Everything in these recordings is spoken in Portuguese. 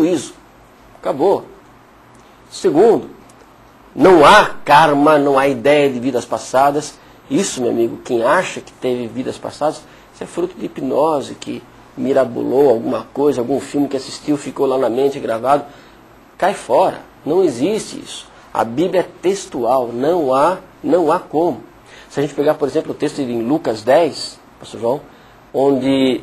juízo. Acabou. Segundo, não há karma, não há ideia de vidas passadas. Isso, meu amigo, quem acha que teve vidas passadas, isso é fruto de hipnose, que mirabolou alguma coisa, algum filme que assistiu, ficou lá na mente gravado. Cai fora. Não existe isso. A Bíblia é textual, não há como. Se a gente pegar, por exemplo, o texto em Lucas 10, pastor João, onde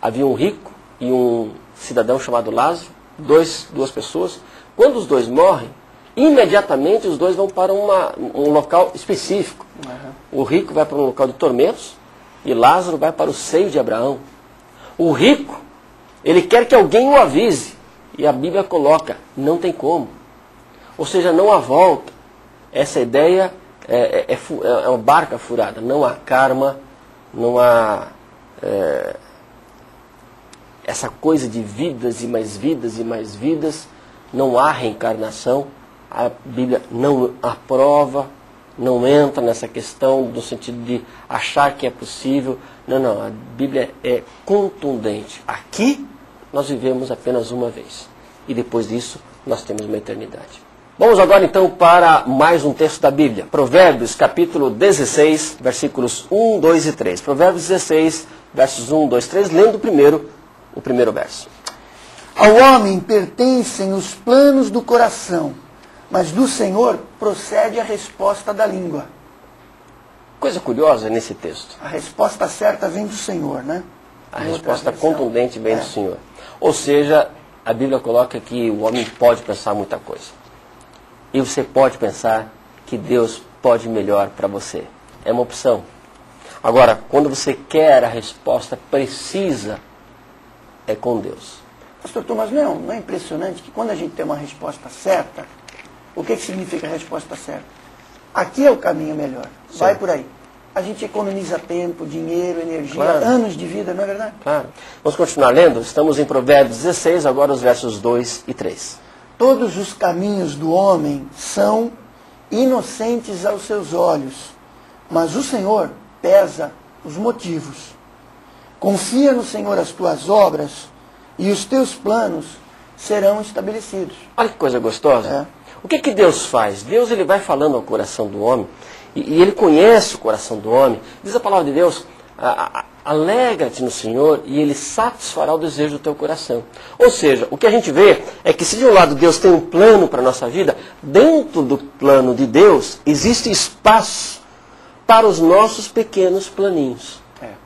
havia um rico e um cidadão chamado Lázaro, duas pessoas. Quando os dois morrem, imediatamente os dois vão para um local específico. O rico vai para um local de tormentos e Lázaro vai para o seio de Abraão. O rico, ele quer que alguém o avise. E a Bíblia coloca, não tem como. Ou seja, não há volta. Essa ideia é uma barca furada. Não há karma, não há essa coisa de vidas e mais vidas e mais vidas. Não há reencarnação. A Bíblia não aprova, não entra nessa questão no sentido de achar que é possível. Não, a Bíblia é contundente. Aqui nós vivemos apenas uma vez. E depois disso nós temos uma eternidade. Vamos agora então para mais um texto da Bíblia. Provérbios capítulo 16, versículos 1, 2 e 3. Provérbios 16, versos 1, 2, 3. Lendo o primeiro verso. Ao homem pertencem os planos do coração, mas do Senhor procede a resposta da língua. Coisa curiosa nesse texto. A resposta certa vem do Senhor, né? A resposta contundente vem do Senhor. Ou seja, a Bíblia coloca que o homem pode pensar muita coisa. E você pode pensar que Deus pode melhor para você. É uma opção. Agora, quando você quer a resposta precisa, é com Deus. Pastor Thomas, não é impressionante que quando a gente tem uma resposta certa, o que significa a resposta certa? Aqui é o caminho melhor. Sim. Vai por aí. A gente economiza tempo, dinheiro, energia, claro, anos de vida, não é verdade? Claro. Vamos continuar lendo? Estamos em Provérbios 16, agora os versos 2 e 3. Todos os caminhos do homem são inocentes aos seus olhos, mas o Senhor pesa os motivos. Confia no Senhor as tuas obras e os teus planos serão estabelecidos. Olha que coisa gostosa. O que Deus faz? Deus ele vai falando ao coração do homem e ele conhece o coração do homem. Diz a palavra de Deus, alegra-te no Senhor e Ele satisfará o desejo do teu coração. Ou seja, o que a gente vê é que se de um lado Deus tem um plano para a nossa vida, dentro do plano de Deus existe espaço para os nossos pequenos planinhos.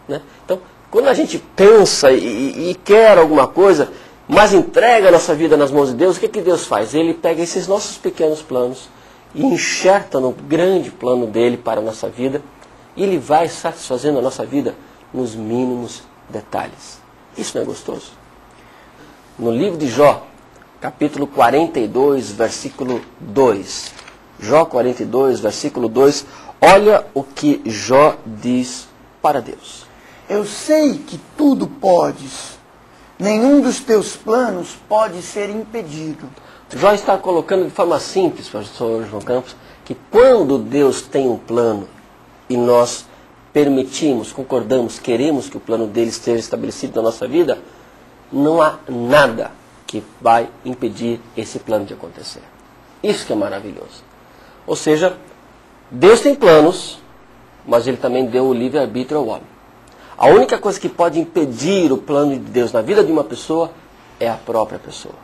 Né? Então, quando a gente pensa e quer alguma coisa, mas entrega a nossa vida nas mãos de Deus, o que Deus faz? Ele pega esses nossos pequenos planos e enxerta no grande plano dele para a nossa vida e Ele vai satisfazendo a nossa vida nos mínimos detalhes. Isso não é gostoso? No livro de Jó, capítulo 42, versículo 2. Jó 42, versículo 2. Olha o que Jó diz para Deus. Eu sei que tudo podes. Nenhum dos teus planos pode ser impedido. Jó está colocando de forma simples, pastor João Campos, que quando Deus tem um plano e nós permitimos, concordamos, queremos que o plano dele esteja estabelecido na nossa vida, não há nada que vai impedir esse plano de acontecer. Isso que é maravilhoso. Ou seja, Deus tem planos, mas Ele também deu o livre-arbítrio ao homem. A única coisa que pode impedir o plano de Deus na vida de uma pessoa é a própria pessoa.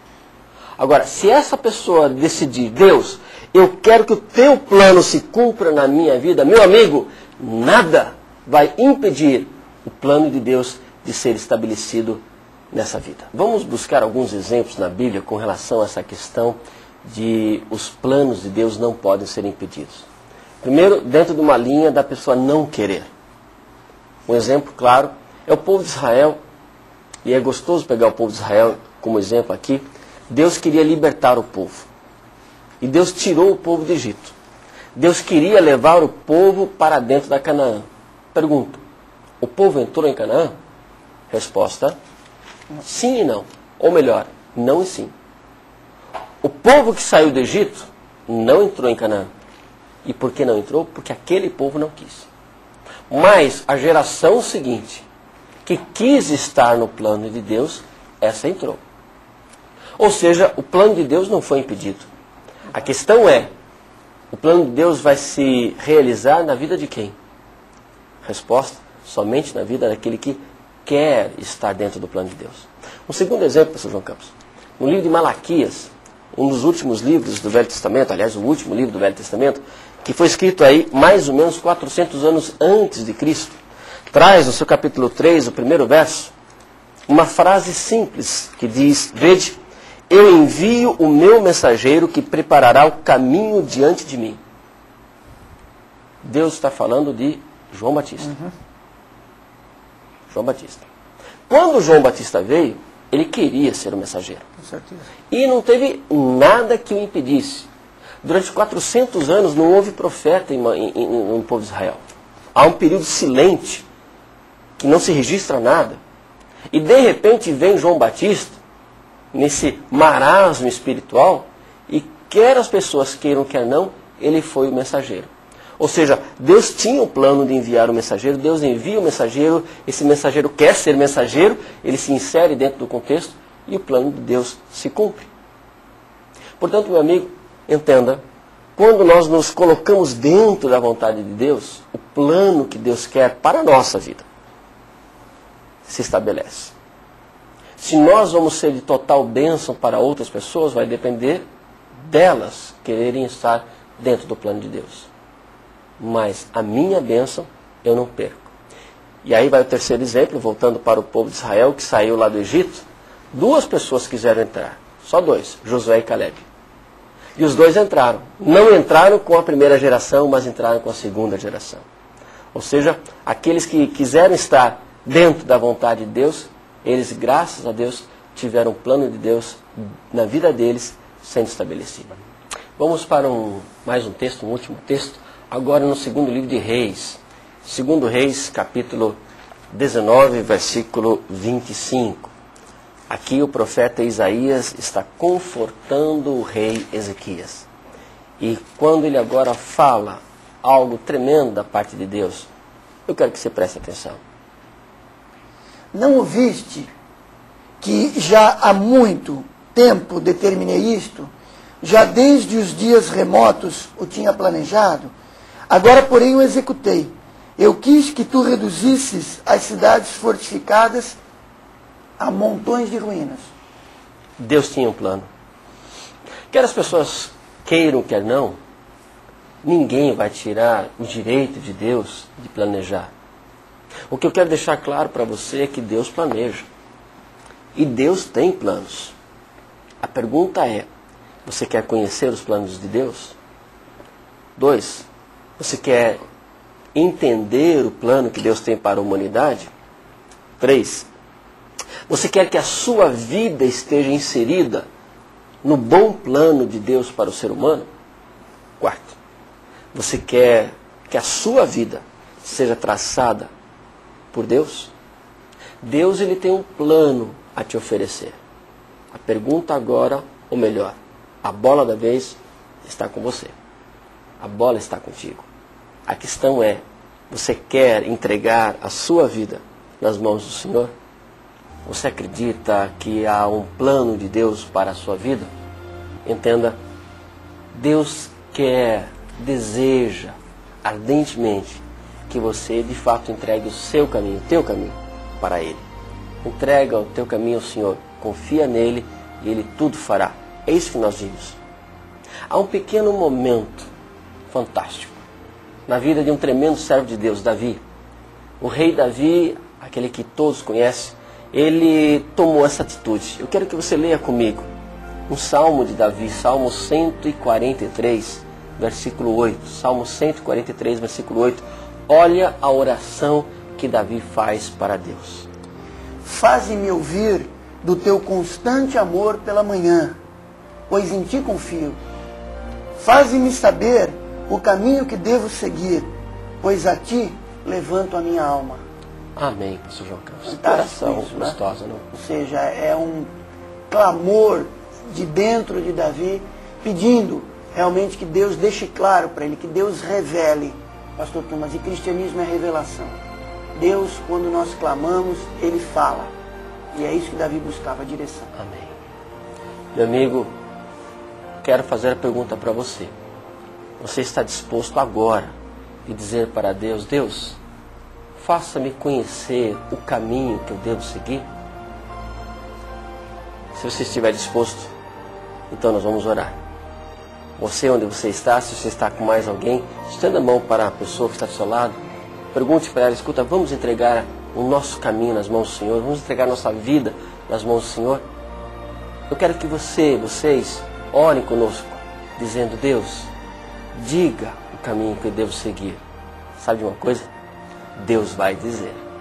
Agora, se essa pessoa decidir, Deus, eu quero que o teu plano se cumpra na minha vida, meu amigo, nada vai impedir o plano de Deus de ser estabelecido nessa vida. Vamos buscar alguns exemplos na Bíblia com relação a essa questão de os planos de Deus não podem ser impedidos. Primeiro, dentro de uma linha da pessoa não querer. Um exemplo claro é o povo de Israel, e é gostoso pegar o povo de Israel como exemplo aqui. Deus queria libertar o povo, e Deus tirou o povo do Egito. Deus queria levar o povo para dentro da Canaã. Pergunta, o povo entrou em Canaã? Resposta, sim e não. Ou melhor, não e sim. O povo que saiu do Egito não entrou em Canaã. E por que não entrou? Porque aquele povo não quis. Mas a geração seguinte, que quis estar no plano de Deus, essa entrou. Ou seja, o plano de Deus não foi impedido. A questão é, o plano de Deus vai se realizar na vida de quem? Resposta, somente na vida daquele que quer estar dentro do plano de Deus. Um segundo exemplo, pastor João Campos. No livro de Malaquias, um dos últimos livros do Velho Testamento, aliás, o último livro do Velho Testamento, que foi escrito aí mais ou menos 400 anos antes de Cristo, traz no seu capítulo 3, o primeiro verso, uma frase simples que diz, vede, eu envio o meu mensageiro que preparará o caminho diante de mim. Deus está falando de João Batista. João Batista. Quando João Batista veio, ele queria ser o mensageiro. Com certeza. E não teve nada que o impedisse. Durante 400 anos não houve profeta no povo de Israel. Há um período silente, que não se registra nada. E de repente vem João Batista, nesse marasmo espiritual, e quer as pessoas queiram, quer não, ele foi o mensageiro. Ou seja, Deus tinha o plano de enviar o mensageiro, Deus envia o mensageiro, esse mensageiro quer ser mensageiro, ele se insere dentro do contexto e o plano de Deus se cumpre. Portanto, meu amigo, entenda, quando nós nos colocamos dentro da vontade de Deus, o plano que Deus quer para a nossa vida se estabelece. Se nós vamos ser de total bênção para outras pessoas, vai depender delas quererem estar dentro do plano de Deus. Mas a minha bênção eu não perco. E aí vai o terceiro exemplo, voltando para o povo de Israel, que saiu lá do Egito. Duas pessoas quiseram entrar, só dois, Josué e Caleb. E os dois entraram. Não entraram com a primeira geração, mas entraram com a segunda geração. Ou seja, aqueles que quiseram estar dentro da vontade de Deus, eles, graças a Deus, tiveram o plano de Deus na vida deles sendo estabelecido. Vamos para mais um texto, um último texto, agora no segundo livro de Reis. Segundo Reis, capítulo 19, versículo 25. Aqui o profeta Isaías está confortando o rei Ezequias. E quando ele agora fala algo tremendo da parte de Deus, eu quero que você preste atenção. Não ouviste que já há muito tempo determinei isto? Já desde os dias remotos o tinha planejado? Agora, porém, o executei. Eu quis que tu reduzisses as cidades fortificadas a montões de ruínas. Deus tinha um plano. Quer as pessoas queiram, quer não, ninguém vai tirar o direito de Deus de planejar. O que eu quero deixar claro para você é que Deus planeja. E Deus tem planos. A pergunta é, você quer conhecer os planos de Deus? 2, você quer entender o plano que Deus tem para a humanidade? 3, você quer que a sua vida esteja inserida no bom plano de Deus para o ser humano? 4, você quer que a sua vida seja traçada por Deus? Deus, ele tem um plano a te oferecer. A pergunta agora, ou melhor, a bola da vez está com você. A bola está contigo. A questão é, você quer entregar a sua vida nas mãos do Senhor? Você acredita que há um plano de Deus para a sua vida? Entenda, Deus quer, deseja ardentemente que você de fato entregue o seu caminho, o teu caminho para Ele. Entrega o teu caminho ao Senhor, confia nele e Ele tudo fará. É isso que nós vimos. Há um pequeno momento fantástico na vida de um tremendo servo de Deus, Davi. O rei Davi, aquele que todos conhecem, ele tomou essa atitude. Eu quero que você leia comigo um salmo de Davi, Salmo 143, versículo 8. Salmo 143, versículo 8. Olha a oração que Davi faz para Deus. Faze-me ouvir do teu constante amor pela manhã, pois em ti confio. Faze-me saber o caminho que devo seguir, pois a ti levanto a minha alma. Amém, pastor João Campos. Fantástico isso, gostosa, não? Ou seja, é um clamor de dentro de Davi, pedindo realmente que Deus deixe claro para ele, que Deus revele. Pastor Thomas, e cristianismo é revelação. Deus, quando nós clamamos, Ele fala. E é isso que Davi buscava, a direção. Amém. Meu amigo, quero fazer a pergunta para você. Você está disposto agora de dizer para Deus: Deus, faça-me conhecer o caminho que eu devo seguir? Se você estiver disposto, então nós vamos orar. Você, onde você está, se você está com mais alguém, estenda a mão para a pessoa que está do seu lado. Pergunte para ela: escuta, vamos entregar o nosso caminho nas mãos do Senhor? Vamos entregar a nossa vida nas mãos do Senhor? Eu quero que vocês orem conosco, dizendo: Deus, diga o caminho que eu devo seguir. Sabe de uma coisa? Deus vai dizer.